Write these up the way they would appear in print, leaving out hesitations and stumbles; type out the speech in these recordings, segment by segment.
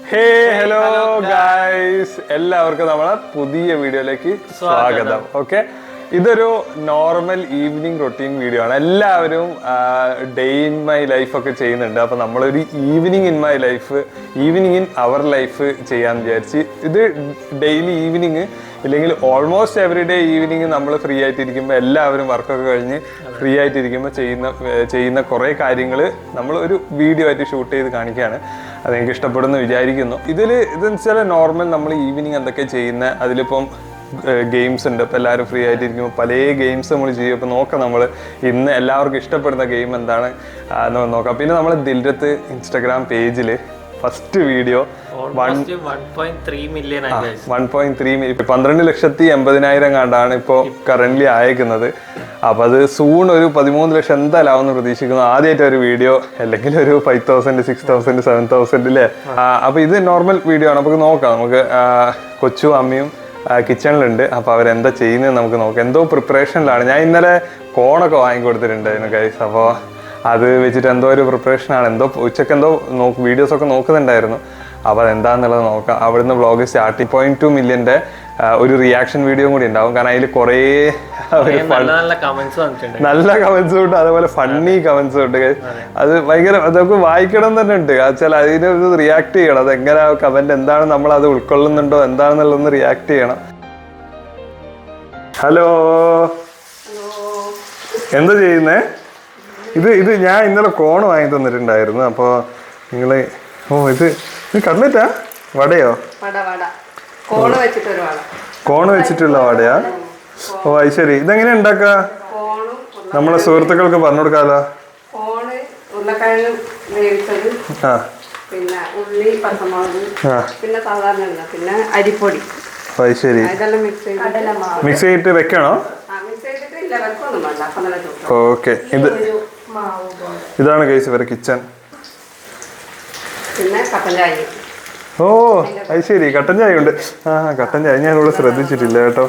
ഹേ hello guys, എല്ലാവർക്കും നമ്മളെ പുതിയ വീഡിയോയിലേക്ക് സ്വാഗതം. ഓക്കെ, ഇതൊരു നോർമൽ ഈവനിങ് റൊട്ടീൻ വീഡിയോ ആണ്. എല്ലാവരും ഡേ ഇൻ മൈ ലൈഫ് ഒക്കെ ചെയ്യുന്നുണ്ട്. അപ്പോൾ നമ്മളൊരു evening in my life, evening in our life ചെയ്യാമെന്ന് വിചാരിച്ച്. ഇത് ഡെയിലി ഈവനിങ് ഇല്ലെങ്കിൽ ഓൾമോസ്റ്റ് എവറി ഡേ ഈവനിങ് നമ്മൾ ഫ്രീ ആയിട്ടിരിക്കുമ്പോൾ, എല്ലാവരും വർക്കൊക്കെ കഴിഞ്ഞ് ഫ്രീ ആയിട്ടിരിക്കുമ്പോൾ ചെയ്യുന്ന കുറേ നമ്മൾ ഒരു വീഡിയോ ആയിട്ട് ഷൂട്ട് ചെയ്ത് കാണിക്കുകയാണ്. അതെനിക്ക് ഇഷ്ടപ്പെടുന്നു വിചാരിക്കുന്നു. ഇതെന്ന് വെച്ചാൽ നോർമൽ നമ്മൾ ഈവനിങ് എന്തൊക്കെ ചെയ്യുന്നത്, അതിലിപ്പം ഗെയിംസ് ഉണ്ട്. അപ്പോൾ എല്ലാവരും ഫ്രീ ആയിട്ടിരിക്കുമ്പോൾ പല ഗെയിംസ് നമ്മൾ ചെയ്യും. അപ്പോൾ നോക്കാം, നമ്മൾ ഇന്ന് എല്ലാവർക്കും ഇഷ്ടപ്പെടുന്ന ഗെയിം എന്താണ് നോക്കാം. പിന്നെ നമ്മൾ ദിൽരത്ത് ഇൻസ്റ്റാഗ്രാം പേജിൽ ഫസ്റ്റ് വീഡിയോ 1.3 മില്യൺ 12,80,000 കണ്ടാണ് ഇപ്പോൾ കറന്റ് അയക്കുന്നത്. അപ്പോൾ അത് സൂൺ ഒരു 13 ലക്ഷം എന്തായാലും ആവുമെന്ന് പ്രതീക്ഷിക്കുന്നു. ആദ്യമായിട്ട് ഒരു വീഡിയോ, അല്ലെങ്കിൽ ഒരു 5,000, 6,000, 7,000 അല്ലേ. അപ്പോൾ ഇത് നോർമൽ വീഡിയോ ആണ്. അപ്പോൾ നോക്കാം, നമുക്ക് കൊച്ചു അമ്മയും കിച്ചണിലുണ്ട്. അപ്പോൾ അവരെന്താ ചെയ്യുന്നത് നമുക്ക് നോക്കാം. എന്തോ പ്രിപ്പറേഷനിലാണ്. ഞാൻ ഇന്നലെ കോണൊക്കെ വാങ്ങിക്കൊടുത്തിട്ടുണ്ടായിരുന്നു ഗൈസ്. അപ്പോൾ അത് വെച്ചിട്ട് എന്തോ ഒരു പ്രിപ്പറേഷനാണ്. എന്തോ ഉച്ചക്ക് എന്തോ വീഡിയോസൊക്കെ നോക്കുന്നുണ്ടായിരുന്നു. അപ്പോൾ അതെന്താണെന്നുള്ളത് നോക്കാം. അവിടുന്ന് വ്ളോഗ് സ്റ്റാർട്ട് 2.2 മില്യൻ്റെ ഒരു റിയാക്ഷൻ വീഡിയോ കൂടി ഉണ്ടാവും. കാരണം അതിൽ കുറേ നല്ല കമൻസും ഉണ്ട്, അതുപോലെ ഫണ്ണി കമൻസും ഉണ്ട്. അത് ഭയങ്കര, അതൊക്കെ വായിക്കണം തന്നെ ഉണ്ട്. വെച്ചാൽ അതിന് ഇത് റിയാക്ട് ചെയ്യണം. അതെങ്ങനെ കമന്റ് എന്താണ്, നമ്മൾ അത് ഉൾക്കൊള്ളുന്നുണ്ടോ എന്താണെന്നുള്ളതൊന്ന് റിയാക്ട് ചെയ്യണം. ഹലോ, എന്താ ചെയ്യുന്നേ? ഇത് ഞാൻ ഇന്നലെ കോൺ വാങ്ങി തന്നിട്ടുണ്ടായിരുന്നു. അപ്പോൾ നിങ്ങൾ ഇത് കട്ട്ലറ്റാ, വടയോ? കോണ് വെച്ചിട്ടുള്ള വടയാ? ഓ അത് ശരി. ഇതെങ്ങനെ ഉണ്ടാക്കുക? നമ്മളെ സുഹൃത്തുക്കൾക്ക് പറഞ്ഞു കൊടുക്കാലോ. പിന്നെ ഉള്ളി, പച്ചമുളക്, പിന്നെ സാധാരണ പിന്നെ അരിപ്പൊടി. അത് ശരി. മിക്സ് ചെയ്തിട്ട് വെക്കണോ? ഓക്കെ, ഇതാണ് ഗൈസ് ഇവരെ കിച്ചൺ. പിന്നെ കട്ടൻ ചായ. ഓ അത് ശരി, കട്ടൻ ചായ ഉണ്ട്. കട്ടൻ ചായ ഞാനിവിടെ ശ്രദ്ധിച്ചിട്ടില്ല കേട്ടോ.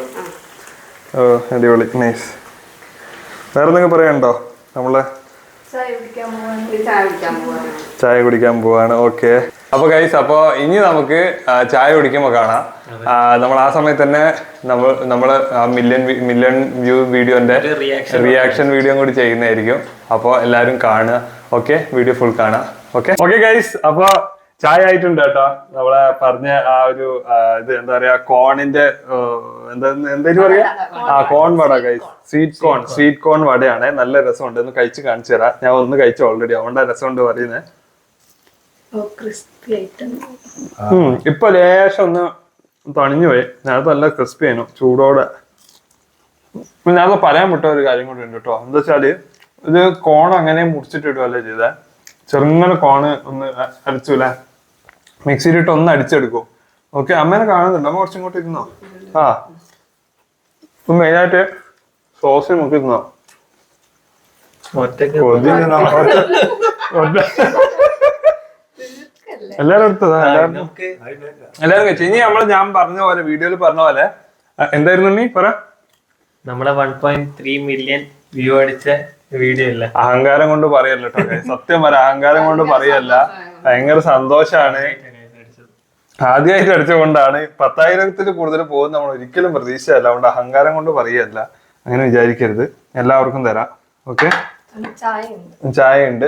ഓ അടിപൊളി, നൈസ്. വേറെ എന്തെങ്കിലും പറയാനുണ്ടോ? നമ്മളെ ചായ കുടിക്കാൻ പോവാണ്. ഓക്കെ, അപ്പൊ ഗൈസ്, അപ്പോൾ ഇനി നമുക്ക് ചായ കുടിക്കുമ്പോൾ കാണാം. നമ്മൾ ആ സമയത്ത് തന്നെ നമ്മൾ മില്യൺ വ്യൂ വീഡിയോന്റെ റിയാക്ഷൻ വീഡിയോ കൂടി ചെയ്യുന്നതായിരിക്കും. അപ്പോൾ എല്ലാവരും കാണുക. ഓക്കെ, വീഡിയോ ഫുൾ കാണാം. ഓക്കെ ഗൈസ്, അപ്പൊ ചായ ആയിട്ടുണ്ട് കേട്ടോ. നമ്മളെ പറഞ്ഞ ആ ഒരു ഇത് എന്താ പറയാ, കോണിന്റെ എന്തായാലും പറയാ, കോൺ വട ഗൈസ്. Sweet corn വടയാണ്. നല്ല രസമുണ്ട്. ഒന്ന് കഴിച്ച് കാണിച്ചു തരാം. ഞാൻ ഒന്ന് കഴിച്ചു ഓൾറെഡി, അതുകൊണ്ടാ രസമുണ്ട് പറയുന്നത്. ഇപ്പൊ ലേശം ഒന്ന് തണിഞ്ഞു പോയി. ഞാനത് നല്ല ക്രിസ്പി ആയിരുന്നു ചൂടോടെ. പിന്നെ അത് പറയാൻ വിട്ട ഒരു കാര്യം കൂടി ഉണ്ട് കേട്ടോ. എന്താ വെച്ചാല്, ഇത് കോൺ അങ്ങനെ മുറിച്ചിട്ടിടുവല്ലേ ചെയ്തേ. ചെറുങ്ങനെ കോണ് ഒന്ന് അടിച്ചൂലേ, മിക്സിയിലിട്ട് ഒന്ന് അടിച്ചെടുക്കും. ഓക്കെ, അമ്മേനെ കാണുന്നുണ്ട്. അമ്മ കുറച്ചിങ്ങോട്ട് ഇരുന്നോ. മെയിനായിട്ട് സോസിൽ മുക്കി ഇരുന്നോ. എല്ലാരും എടുത്തതാ, എല്ലാരും കഴിച്ചു. ഇനി ഞാൻ പറഞ്ഞ പോലെ, വീഡിയോയിൽ പറഞ്ഞ പോലെ എന്തായിരുന്നു നീ പറ. നമ്മളെ 1.3 മില്യൺ വ്യൂ അടിച്ച വീഡിയോ അല്ല. അഹങ്കാരം കൊണ്ട് പറയല്ല കേട്ടോ, സത്യം പറ, അഹങ്കാരം കൊണ്ട് പറയല്ല. ഭയങ്കര സന്തോഷാണ്. ആദ്യമായിട്ട് അടിച്ചുകൊണ്ടാണ്. 10,000-ൽ കൂടുതൽ പോകുന്ന നമ്മൾ ഒരിക്കലും പ്രതീക്ഷയല്ല. അതുകൊണ്ട് അഹങ്കാരം കൊണ്ട് പറയല്ല, അങ്ങനെ വിചാരിക്കരുത്. എല്ലാവർക്കും തരാം. ഓക്കെ, ചായ ഉണ്ട്.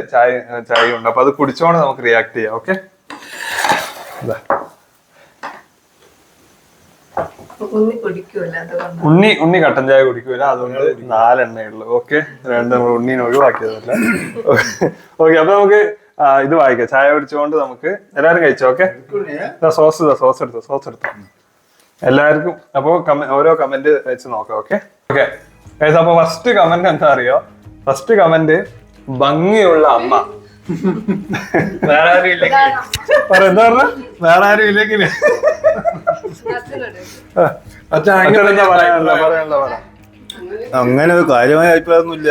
അപ്പൊ അത് കുടിച്ചോണ്ട് നമുക്ക് റിയാക്ട് ചെയ്യാം. ഓക്കെ, ഉണ്ണി കട്ടൻ ചായ കുടിക്കൂല, അതുകൊണ്ട് 4 എണ്ണയുള്ളൂ. ഓക്കെ, 2 നമ്മൾ ഉണ്ണീനെ ഒഴിവാക്കിയതല്ല. ഓക്കെ, അപ്പൊ നമുക്ക് ഇത് വായിക്കാം. ചായ കുടിച്ചുകൊണ്ട് നമുക്ക് എല്ലാരും കഴിച്ചോ. ഓക്കെ, സോസ് എടുത്തോ എല്ലാവർക്കും. അപ്പൊ ഓരോ കമന്റ് വെച്ച് നോക്കാം. ഓക്കെ, അപ്പൊ ഫസ്റ്റ് കമന്റ് എന്താ അറിയോ? ഫസ്റ്റ് കമന്റ്, ഭംഗിയുള്ള അമ്മ. വേറെ ആരും ഇല്ലെങ്കിൽ എന്താ പറഞ്ഞ, വേറെ ആരും ഇല്ലെങ്കിൽ അങ്ങനെ ഒരു കാര്യമായ അഭിപ്രായമൊന്നുമില്ല.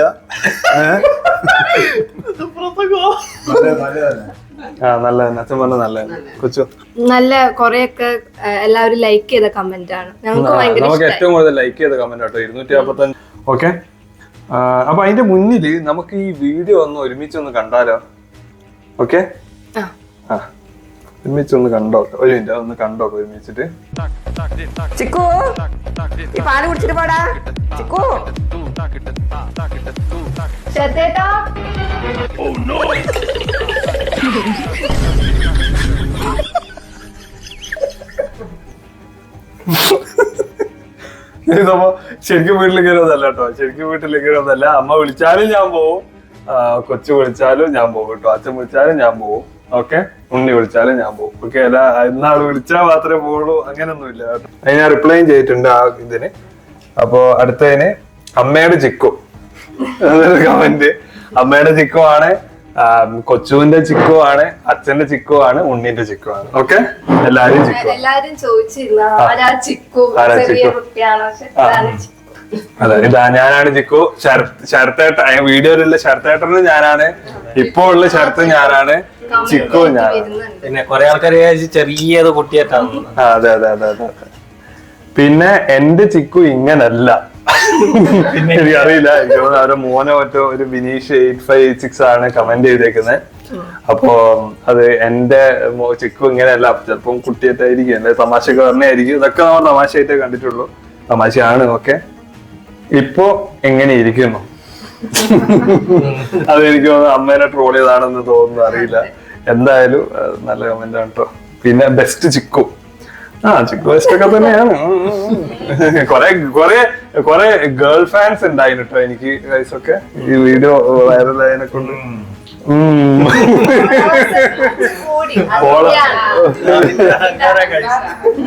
നല്ല കൊറേയൊക്കെ എല്ലാവരും ലൈക്ക് ചെയ്ത കമന്റ് ആണ്. നമുക്ക് ഏറ്റവും കൂടുതൽ ലൈക്ക് ചെയ്ത കമന്റ് കേട്ടോ, 255. ഓക്കെ, അപ്പൊ അതിന്റെ മുന്നില് നമുക്ക് ഈ വീഡിയോ ഒന്ന് ഒരുമിച്ചൊന്ന് കണ്ടാലോ? ഓക്കെ, ഒരുമിച്ചൊന്ന് കണ്ടോട്ടെ, ഒരു മിനിറ്റ് ഒന്ന് കണ്ടോട്ടെ ഒരുമിച്ചിട്ട്. ചിക്കു ഈ പാല് കുടിച്ചിട്ട് പോടാ ചിക്കു. ചേട്ടാ ഇതപ്പോ ശരിക്കും വീട്ടിൽ കയറുന്നതല്ല കേട്ടോ, ശരിക്കും വീട്ടിൽ കയറുന്നതല്ല. അമ്മ വിളിച്ചാലും ഞാൻ പോവും, കൊച്ചു വിളിച്ചാലും ഞാൻ പോകും കേട്ടോ, അച്ഛൻ വിളിച്ചാലും ഞാൻ പോവും. ഓക്കെ, ഉണ്ണി വിളിച്ചാലും ഞാൻ പോകും. ഓക്കെ, അല്ല ഇന്നാള് വിളിച്ചാൽ മാത്രമേ പോകുള്ളൂ അങ്ങനൊന്നുമില്ല കേട്ടോ. അത് ഞാൻ റിപ്ലൈ ചെയ്തിട്ടുണ്ട് ആ ഇതിന്. അപ്പോ അടുത്തതിന് അമ്മയുടെ ചിക്കു അതൊരു കമന്റ്. അമ്മയുടെ ചിക്കു ആണ്, കൊച്ചുവിന്റെ ചിക്കു ആണ്, അച്ഛന്റെ ചിക്കു ആണ്, ഉണ്ണിന്റെ ചിക്കു ആണ്. ഓക്കെ, എല്ലാരും ചിക്കു. എല്ലാരും ചോദിച്ചിരുന്നു ആരാ ചിക്കു, ചെറിയ കുട്ടിയാണോ? അതെ, ഇതാ ഞാനാണ് ചിക്കു. ശരത്തേട്ട വീഡിയോയിലുള്ള ശരത്തേട്ടന് ഞാനാണ്, ഇപ്പൊ ഉള്ള ശരത്ത് ഞാനാണ്, ചിക്കു ഞാനാണ്. പിന്നെ കൊറേ ആൾക്കാര് ചെറിയത് കുട്ടിയായിട്ടാണ്. അതെ അതെ അതെ അതെ. പിന്നെ എന്റെ ചിക്കു ഇങ്ങനല്ല. എനിക്കറിയില്ല, എനിക്ക് തോന്നുന്നു അവരുടെ മോനെ മറ്റോ ഒരു ബിനീഷ് 8586 ആണ് കമന്റ് ചെയ്തേക്കുന്നത്. അപ്പോ അത് എന്റെ ചിക്കു ഇങ്ങനെയല്ല, ചിലപ്പം കുട്ടിയായിട്ടായിരിക്കും, എന്റെ തമാശക്ക് പറഞ്ഞായിരിക്കും. ഇതൊക്കെ നമ്മൾ തമാശയായിട്ടേ കണ്ടിട്ടുള്ളൂ, തമാശയാണ്. ഓക്കെ, ഇപ്പൊ എങ്ങനെ ഇരിക്കുന്നു അതെനിക്ക് തോന്നുന്നു അമ്മേനെ ട്രോൾ ചെയ്താണെന്ന് തോന്നുന്നു, അറിയില്ല. എന്തായാലും നല്ല കമന്റ് ആണ് കേട്ടോ. പിന്നെ ബെസ്റ്റ് ചിക്കു, ചിക്കു ബെസ്റ്റ് ഒക്കെ തന്നെയാണ്. കൊറേ ഗേൾ ഫാൻസ് ഉണ്ടായിരുന്നു കേട്ടോ എനിക്ക് ഒക്കെ ഈ വീഡിയോ വൈറലായതിനെ കൊണ്ട്.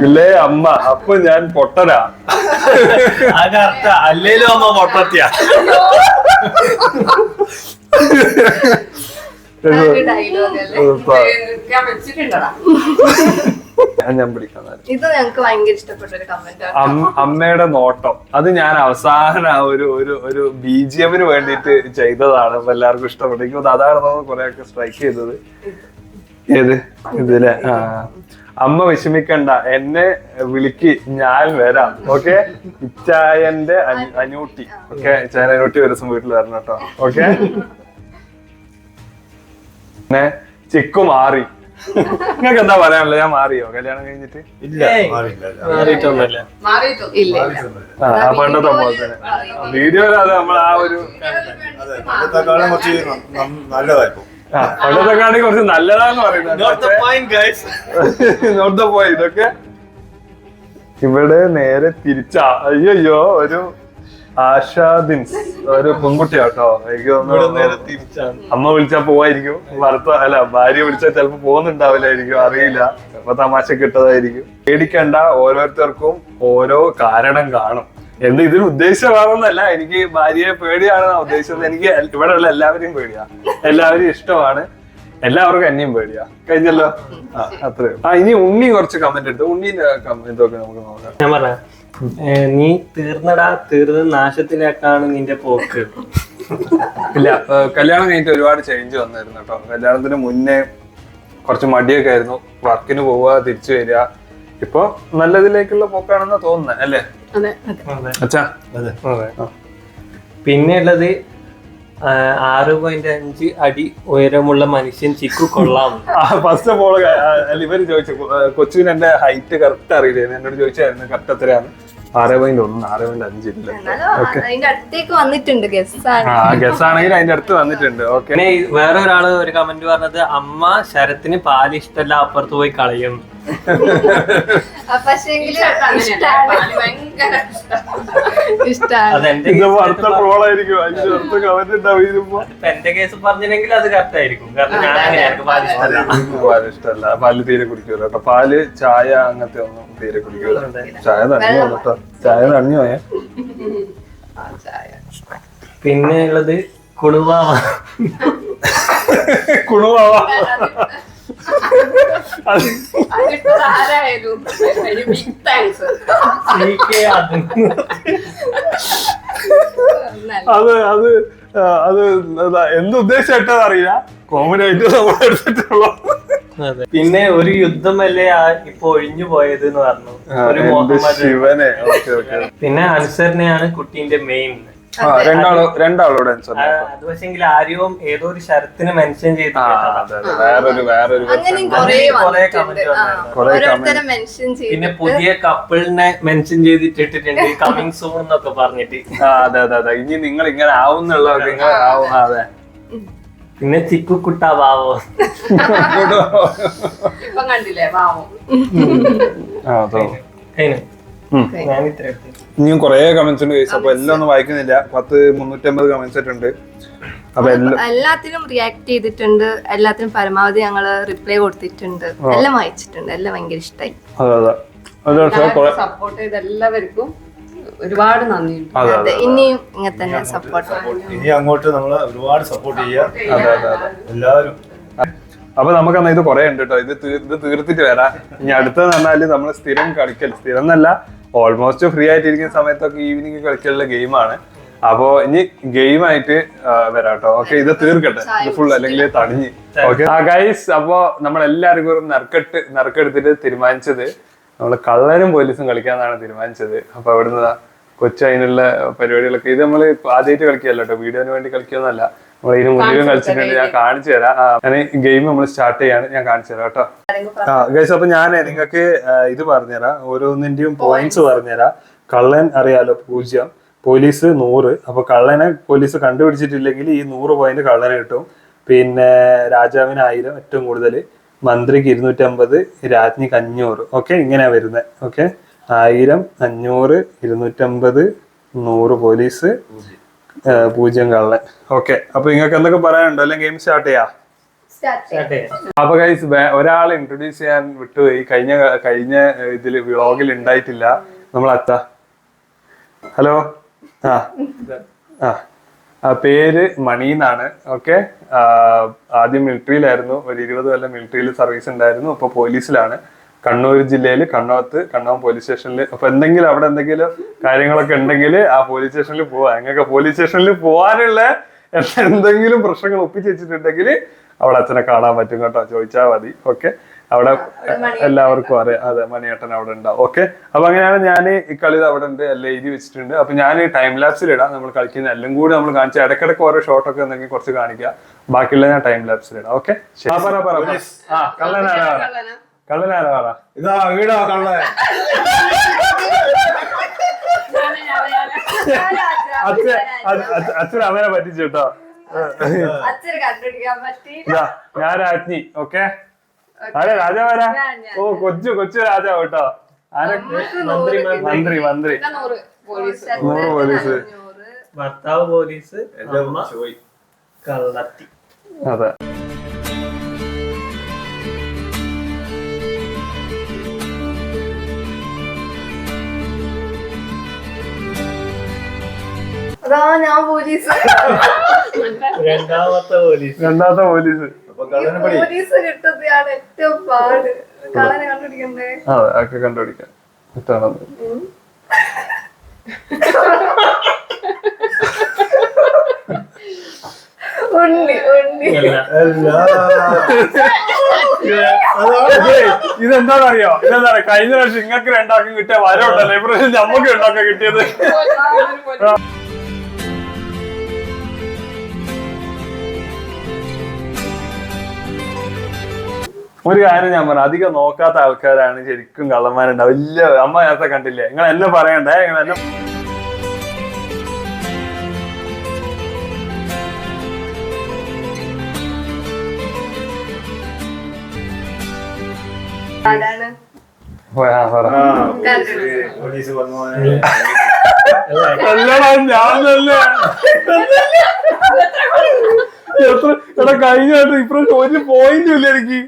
ഇല്ലേ അമ്മ, അപ്പൊ ഞാൻ പൊട്ടനാ. അല്ലേലും അമ്മ പൊട്ടത്തിയാ. ഞാൻ പിടിക്കാൻ. ഇത് ഞങ്ങൾക്ക് ഭയങ്കര ഇഷ്ടപ്പെട്ട ഒരു കമന്റ്. അമ്മയുടെ നോട്ടം, അത് ഞാൻ അവസാന ഒരു BGM-ന് വേണ്ടിട്ട് ചെയ്തതാണ്. അപ്പൊ എല്ലാവർക്കും ഇഷ്ടപ്പെട്ടു. എനിക്ക് അതാണ് കുറെ ഒക്കെ സ്ട്രൈക്ക് ചെയ്തത്. ഏത് ഇതിലെ അമ്മ വിഷമിക്കണ്ട, എന്നെ വിളിക്ക്, ഞാൻ വരാം. ഓക്കെ, ഇച്ചായന്റെ അനൂട്ടി. ഓക്കെ, ഇച്ചായന്റെ അനൂട്ടി ഒരു ദിവസം വീട്ടിൽ വരണം കേട്ടോ. ഓക്കെ, പിന്നെ ചിക്കു മാറി. നിങ്ങൾക്ക് എന്താ പറയാനുള്ളത്? ഞാൻ മാറിയോ കല്യാണം കഴിഞ്ഞിട്ട്? മാറിയിട്ടൊന്നുമില്ല. പണ്ടത്തെ പോലെ തന്നെ വീഡിയോയിൽ അത് നമ്മൾ ആ ഒരു പണ്ടത്തെക്കാണെങ്കിൽ കുറച്ച് നല്ലതാന്ന് പറയുന്നത്. Note the point. ഇതൊക്കെ ഇവിടെ നേരെ തിരിച്ചാ. അയ്യോ, ഒരു ആശാദിൻസ് ഒരു പെൺകുട്ടിയാട്ടോ. എനിക്ക് തോന്നുന്നു അമ്മ വിളിച്ചാ പോവായിരിക്കും, ഭാര്യ വിളിച്ചാൽ ചിലപ്പോ പോകുന്നുണ്ടാവില്ലായിരിക്കും, അറിയില്ല. ചിലപ്പോ തമാശ കിട്ടതായിരിക്കും. പേടിക്കണ്ട, ഓരോരുത്തർക്കും ഓരോ കാരണം കാണും. ഇതിന് ഉദ്ദേശിച്ചതാണെന്നല്ല, എനിക്ക് ഭാര്യയെ പേടിയാണെന്നാ ഉദ്ദേശിച്ചത്. എനിക്ക് ഇവിടെ ഉള്ള എല്ലാവരെയും പേടിയാ, എല്ലാവരും ഇഷ്ടമാണ്, എല്ലാവർക്കും എന്നെയും പേടിയാ. കഴിഞ്ഞല്ലോ, അത്രയും. ഇനി ഉണ്ണി കുറച്ച് കമന്റ് എടുത്തു. ഉണ്ണീന്റെ ഇതൊക്കെ നമുക്ക് നോക്കാം. ഞാൻ പറഞ്ഞ നീ തീർന്നടാ, തീർന്ന് നാശത്തിലേക്കാണ് നിന്റെ പോക്ക്. ഇല്ല, കല്യാണം കഴിഞ്ഞിട്ട് ഒരുപാട് ചേഞ്ച് വന്നായിരുന്നു കേട്ടോ. കല്യാണത്തിന് മുന്നേ കുറച്ച് മടിയൊക്കെ ആയിരുന്നു, വർക്കിന് പോവുക തിരിച്ചു വരിക. ഇപ്പൊ നല്ലതിലേക്കുള്ള പോക്കാണെന്നാ തോന്നുന്നത്, അല്ലേ അച്ഛാ? പിന്നെ ഉള്ളത് 6.5 അടി ഉയരമുള്ള മനുഷ്യൻ ചിക്കു കൊള്ളാം. ഫസ്റ്റ് ഓഫ് ഓൾ ഇവര് ചോദിച്ചു, കൊച്ചുവിന് എന്റെ ഹൈറ്റ് കറക്റ്റ് അറിയില്ലായിരുന്നു. എന്നോട് ചോദിച്ചായിരുന്നു കറക്റ്റ് എത്രയാണ്. 6.1 6.5 ഇല്ല. അതിന്റെ അടുത്തേക്ക് വന്നിട്ടുണ്ട് ഗസ് ആണെങ്കിൽ അതിന്റെ അടുത്ത് വന്നിട്ടുണ്ട്. ഓക്കെ, പിന്നെ വേറെ ഒരാള് ഒരു കമന്റ് പറഞ്ഞത്, അമ്മ ശരത്തിന് പാല് ഇഷ്ടമല്ല, അപ്പുറത്ത് പോയി കളയും. എന്റെ കേസ് പറഞ്ഞില്ലെങ്കിൽ അത് കറക്റ്റ് ആയിരിക്കും. കാരണം ഞാൻ പാല് ഇഷ്ടമല്ല, പാല് തീരെ കുടിക്കൂല കേട്ടോ. പാല്, ചായ അങ്ങനത്തെ ഒന്നും തീരെ കുടിക്കൂല. ചായ തണിഞ്ഞോ കേട്ടോ, ചായ തണിഞ്ഞോ. പിന്നെ ഉള്ളത് കുണുവാവ. കുണുവാവ എന്തുദ്ദേശിച്ചിട്ടാ അറിയില്ല, കോമഡി ആയിട്ട് നമ്മൾ എടുത്തിട്ടുള്ളൂ. പിന്നെ ഒരു യുദ്ധമല്ലേ ഇപ്പൊ ഒഴിഞ്ഞു പോയത് എന്ന് പറഞ്ഞു ഒരു മുഹമ്മദ്. ശിവനെ. പിന്നെ അൻസറിനെയാണ് കുട്ടീന്റെ മെയിൻ. രണ്ടാളോട് ആൻസർ അത് പക്ഷെങ്കിൽ ആര്യവും ഏതോ ഒരു ശരത്തിന് മെൻഷൻ വേറൊരു അങ്ങനെയും കുറേ വന്നിട്ടുണ്ട്. ഓരോരുത്തരെ മെൻഷൻ പിന്നെ ചെയ്ത് പുതിയ കപ്പിളിനെ മെൻഷൻ ചെയ്തിട്ടിട്ടുണ്ട് കമ്മിങ് സൂൺ എന്നൊക്കെ പറഞ്ഞിട്ട്. അതെ ഇനി നിങ്ങൾ ഇങ്ങനെ ആവുന്നുള്ള നിങ്ങൾ ആവും. അതെ പിന്നെ ചിക്കുക്കുട്ട വാവോ ഇപ്പം കണ്ടില്ലേ പാവം. ഞാൻ ഇത്ര ഇനിയും കൊറേ കമന്റ്സ് ഉണ്ട് guys. അപ്പൊ എല്ലാം ഒന്നും വായിക്കുന്നില്ല. 350 കമന്റ്സ് ഉണ്ട്. അപ്പൊ എല്ലാത്തിനും റിയാക്ട് ചെയ്തിട്ടുണ്ട്. എല്ലാത്തിനും പരമാവധി ഞങ്ങള് റിപ്ലൈ കൊടുത്തിട്ടുണ്ട്. എല്ലാം വായിച്ചിട്ടുണ്ട്. എല്ലാം ഭയങ്കര ഇഷ്ടമായി. സപ്പോർട്ട് ചെയ്ത എല്ലാവർക്കും ഒരുപാട് നന്ദിയുണ്ട്. അതെ, ഇനിയും ഇങ്ങനെ തന്നെ സപ്പോർട്ട്. ഇനി അങ്ങോട്ട് നമ്മള് ഒരുപാട് സപ്പോർട്ട് ചെയ്യാം എല്ലാവരും. അപ്പൊ നമുക്ക് എന്നാ ഇത് കുറെ ഉണ്ട് കേട്ടോ. ഇത് തീർത്തിട്ട് വരാം. ഇനി അടുത്തെന്ന് പറഞ്ഞാല് നമ്മള് സ്ഥിരം സ്ഥിരം എന്നല്ല, ഓൾമോസ്റ്റ് ഫ്രീ ആയിട്ടിരിക്കുന്ന സമയത്തൊക്കെ ഈവനിങ് കളിക്കാനുള്ള ഗെയിമാണ്. അപ്പൊ ഇനി ഗെയിമായിട്ട് വരാട്ടോ. ഓക്കെ, ഇത് തീർക്കട്ടെ ഫുൾ, അല്ലെങ്കിൽ തണിഞ്ഞ്. ഓക്കെ ഗൈസ്, അപ്പൊ നമ്മളെല്ലാവർക്കും നറുക്കെടുത്തിട്ട് തീരുമാനിച്ചത് നമ്മള് കള്ളനും പോലീസും കളിക്കാന്നാണ് തീരുമാനിച്ചത്. അപ്പൊ അവിടുന്ന് കൊച്ചു അതിനുള്ള പരിപാടികളൊക്കെ ഇത് നമ്മള് ആദ്യമായിട്ട് കളിക്കുകയല്ലോ കേട്ടോ, വീഡിയോന് വേണ്ടി കളിക്കുന്നല്ല. നമ്മൾ ഇതിന് മുന്നിലും കളിച്ചിട്ടുണ്ട്. ഞാൻ കാണിച്ചു തരാം. ഞാൻ ഗെയിം നമ്മൾ സ്റ്റാർട്ട് ചെയ്യാണ്, ഞാൻ കാണിച്ചു തരാം കേട്ടോ. ഗൈസ്, അപ്പൊ ഞാൻ നിങ്ങൾക്ക് ഇത് പറഞ്ഞുതരാം, ഓരോന്നിന്റെയും പോയിന്റ്സ് പറഞ്ഞുതരാം. കള്ളൻ അറിയാലോ 0, പോലീസ് 100. അപ്പൊ കള്ളനെ പോലീസ് കണ്ടുപിടിച്ചിട്ടില്ലെങ്കിൽ ഈ 100 പോയിന്റ് കള്ളന് കിട്ടും. പിന്നെ രാജാവിന് 1000 ഏറ്റവും കൂടുതൽ, മന്ത്രിക്ക് 250, രാജ്ഞിക്ക് 500. ഓക്കെ, ഇങ്ങനെയാ വരുന്നത്. ഓക്കെ, 1000, 500, 250, 100 പോലീസ്, 0 കള്ളൻ. ഓക്കെ, അപ്പൊ നിങ്ങൾക്ക് എന്തൊക്കെ പറയാനുണ്ടോ? അല്ലെങ്കിൽ ഗെയിം സ്റ്റാർട്ട് ചെയ്യാം. അപ്പൊ ഗൈസ്, ഒരാൾ ഇൻട്രൊഡ്യൂസ് ചെയ്യാൻ വിട്ടുപോയി. കഴിഞ്ഞ ഇതില് വ്ളോഗിൽ ഉണ്ടായിട്ടില്ല. നമ്മൾ ഹലോ. പേര് മണി എന്നാണ്. ഓക്കെ, ആദ്യം മിലിറ്ററിയിലായിരുന്നു. ഒരു 20 കൊല്ലം മിലിറ്ററിയിൽ സർവീസ് ഉണ്ടായിരുന്നു. ഇപ്പൊ പോലീസിലാണ്. കണ്ണൂർ ജില്ലയിൽ കണ്ണോം പോലീസ് സ്റ്റേഷനിൽ. അപ്പൊ അവിടെ എന്തെങ്കിലും കാര്യങ്ങളൊക്കെ ഉണ്ടെങ്കിൽ ആ പോലീസ് സ്റ്റേഷനിൽ പോവാ. നിങ്ങൾക്ക് പോലീസ് സ്റ്റേഷനിൽ പോകാനുള്ള എന്തെങ്കിലും പ്രശ്നങ്ങൾ ഒപ്പിച്ച് വെച്ചിട്ടുണ്ടെങ്കിൽ അവിടെ അച്ഛനെ കാണാൻ പറ്റും കേട്ടോ, ചോദിച്ചാൽ മതി. ഓക്കെ, അവിടെ എല്ലാവർക്കും അറിയാം. അതെ, മണിയേട്ടൻ അവിടെ ഉണ്ടാവും. ഓക്കെ, അപ്പൊ അങ്ങനെയാണ് ഞാൻ ഈ കളി അവിടെ ഉണ്ട്, എല്ലാം എഴുതി വെച്ചിട്ടുണ്ട്. അപ്പൊ ഞാൻ ടൈം ലാപ്സിൽ ഇടാം. നമ്മൾ കളിക്കുന്ന എല്ലാം കൂടി നമ്മൾ കാണിച്ച ഇടയ്ക്കിടയ്ക്ക് ഓരോ ഷോട്ടൊക്കെ ഉണ്ടെങ്കിൽ കുറച്ച് കാണിക്കാം. ബാക്കിയുള്ള ഞാൻ ടൈം ലാപ്സിൽ ഇടാം. ഓക്കെ, കള്ളനാരാ പറ. ഇതാ വീടാ കള്ളൻ. അച്ഛൻ അവനെ പറ്റിച്ചു കേട്ടോ. ഞാൻ രാജ്ഞി. ഓക്കെ, അതെ രാജാവാരാ? ഓ, കൊച്ചു രാജാവ് കേട്ടോ. മന്ത്രി 100 പോലീസ്, ഭർത്താവ് പോലീസ്, കള്ളത്തി. അതെ. ഞാൻ പോലീസ്. രണ്ടാമത്തെ പോലീസ്. പോലീസ് കിട്ടുന്നതാണ് ഏറ്റവും പാട്. കള്ളനെ കണ്ടുപിടിക്കണ്ടേ? അതെ, ഒക്കെ കണ്ടുപിടിക്കാം. ഇഷ്ടമാണത്. ഉണ്ണി. ഇതെന്താണെന്നറിയോ? കഴിഞ്ഞ പ്രാവശ്യം നിങ്ങൾക്ക് രണ്ടാൾക്കും കിട്ടിയ വരവുണ്ടല്ലോ, ഇപ്രാവശ്യം നമുക്ക് രണ്ടാൾക്കും കിട്ടിയത്. ഒരു കാര്യം ഞാൻ പറഞ്ഞു, അധികം നോക്കാത്ത ആൾക്കാരാണ് ശരിക്കും കള്ളന്മാരുണ്ടാവും. വലിയ അമ്മ നേരത്തെ കണ്ടില്ലേ? നിങ്ങൾ എന്നെ പറയണ്ടേ, നിങ്ങൾ എന്നെ പോലീസ് വന്നു. അല്ലടാ, ഞാനല്ലേ. എടാ, കഴിഞ്ഞായിട്ട് ഇപ്രാവശ്യം ഒരു പോയിന്റും ഇല്ല എനിക്ക്.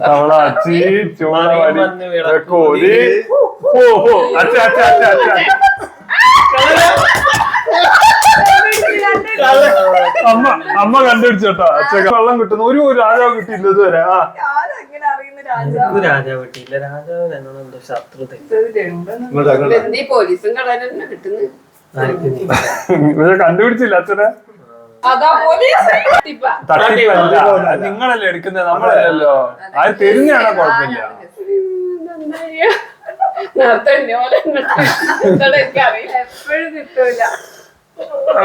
തവള, അച്ചി, ചോളവടി, കോഴി. ഓഹോ, അമ്മ കണ്ടുപിടിച്ചോട്ടോ. അച്ഛക്ക് വെള്ളം കിട്ടുന്നു. ഒരു രാജാവ് കിട്ടിയില്ല ഇതുവരെ. രാജാവ് കിട്ടിയില്ല. രാജാവ് എന്നോട് എന്തോ ശത്രുത. പോലീസും കള്ളനെ കിട്ടുന്നു. കണ്ടുപിടിച്ചില്ല അച്ഛനെ. തട്ടിപ്പല്ല, നിങ്ങളല്ലേ എടുക്കുന്നത്, നമ്മളല്ലല്ലോ. അത് തെരിഞ്ഞാണോ കുഴപ്പമില്ല.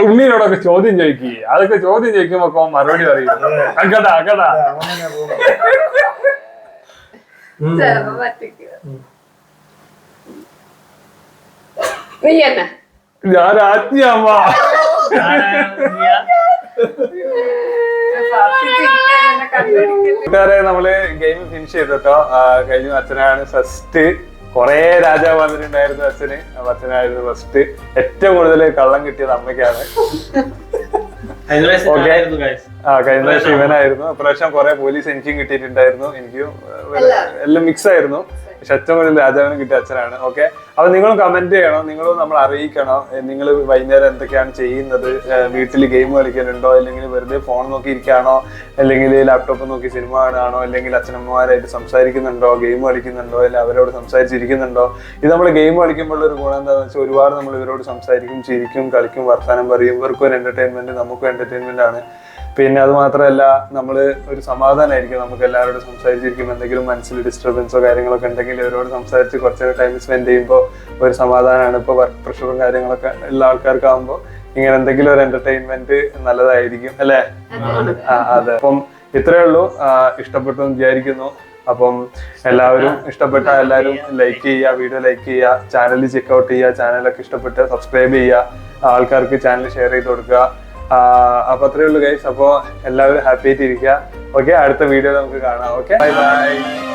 ഉണ്ണീനോടൊക്കെ ചോദ്യം ചോദിക്കുക, അതൊക്കെ ചോദ്യം ചോദിക്കുമ്പോ മറുപടി പറയും. കേട്ടാ കേട്ടാ നീ തന്നെ ഞാൻ രാജ്ഞിയമ്മ. കൂട്ടുകാരെ നമ്മള് ഗെയിം ഫിനിഷ് ചെയ്തിട്ടോ. കഴിഞ്ഞ അച്ഛനാണ് ഫസ്റ്റ്. കൊറേ രാജാവ് വന്നിട്ടുണ്ടായിരുന്നു അച്ഛന്. അച്ഛനായിരുന്നു ഫസ്റ്റ്. ഏറ്റവും കൂടുതൽ കള്ളം കിട്ടിയത് അമ്മയ്ക്കാണ്. കഴിഞ്ഞ പ്രാവശ്യം ഇവനായിരുന്നു. അപ്രാവശ്യം കുറെ പോലീസ് എനിക്കും കിട്ടിയിട്ടുണ്ടായിരുന്നു. എനിക്കും എല്ലാം മിക്സ് ആയിരുന്നു. പക്ഷെ ഏറ്റവും കൂടുതൽ രാജാവിനും കിട്ടിയ അച്ഛനാണ്. ഓക്കെ, അപ്പൊ നിങ്ങളും കമന്റ് ചെയ്യണം, നിങ്ങളും നമ്മൾ അറിയിക്കണം. നിങ്ങൾ വൈകുന്നേരം എന്തൊക്കെയാണ് ചെയ്യുന്നത്? വീട്ടിൽ ഗെയിം കളിക്കലുണ്ടോ, അല്ലെങ്കിൽ വെറുതെ ഫോൺ നോക്കി ഇരിക്കുകയാണോ, അല്ലെങ്കിൽ ലാപ്ടോപ്പ് നോക്കി സിനിമ കാണുകയാണോ, അല്ലെങ്കിൽ അച്ഛനമ്മമാരായിട്ട് സംസാരിക്കുന്നുണ്ടോ, ഗെയിം കളിക്കുന്നുണ്ടോ, അല്ലെങ്കിൽ അവരോട് സംസാരിച്ചിരിക്കുന്നുണ്ടോ? ഇത് നമ്മൾ ഗെയിം കളിക്കുമ്പോൾ ഒരു ഗുണം എന്താണെന്ന് വെച്ചാൽ ഒരുപാട് നമ്മൾ ഇവരോട് സംസാരിക്കും, ചിരിക്കും, കളിക്കും, വർത്താനം പറയും. ഇവർക്കും ഒരു എന്റർടൈൻമെന്റ്, നമുക്കും എന്റർടൈൻമെന്റ് ആണ്. പിന്നെ അത് മാത്രമല്ല, നമ്മൾ ഒരു സമാധാനമായിരിക്കും നമുക്ക് എല്ലാവരോടും സംസാരിച്ചിരിക്കും. എന്തെങ്കിലും മനസ്സിൽ ഡിസ്റ്റർബൻസോ കാര്യങ്ങളൊക്കെ ഉണ്ടെങ്കിൽ ഇവരോട് സംസാരിച്ച് കുറച്ചൊരു ടൈം സ്പെൻഡ് ചെയ്യുമ്പോൾ ഒരു സമാധാനമാണ്. ഇപ്പോൾ വർക്ക് പ്രഷറും കാര്യങ്ങളൊക്കെ ഉള്ള ആൾക്കാർക്കാവുമ്പോൾ ഇങ്ങനെ എന്തെങ്കിലും ഒരു എന്റർടൈൻമെന്റ് നല്ലതായിരിക്കും അല്ലേ? അതെ. അപ്പം ഇത്രയേ ഉള്ളൂ. ഇഷ്ടപ്പെട്ടു എന്ന് വിചാരിക്കുന്നു. അപ്പം എല്ലാവരും ഇഷ്ടപ്പെട്ട എല്ലാവരും ലൈക്ക് ചെയ്യുക, വീഡിയോ ലൈക്ക് ചെയ്യുക, ചാനൽ ചെക്കൗട്ട് ചെയ്യുക. ചാനലൊക്കെ ഇഷ്ടപ്പെട്ട് സബ്സ്ക്രൈബ് ചെയ്യുക, ആൾക്കാർക്ക് ചാനൽ ഷെയർ ചെയ്ത് കൊടുക്കുക. അപ്പൊ അത്രയേ ഉള്ളൂ ഗൈസ്. അപ്പൊ എല്ലാവരും ഹാപ്പി ആയിട്ട് ഇരിക്കുക. ഓക്കെ, അടുത്ത വീഡിയോ നമുക്ക് കാണാം. Okay, bye bye.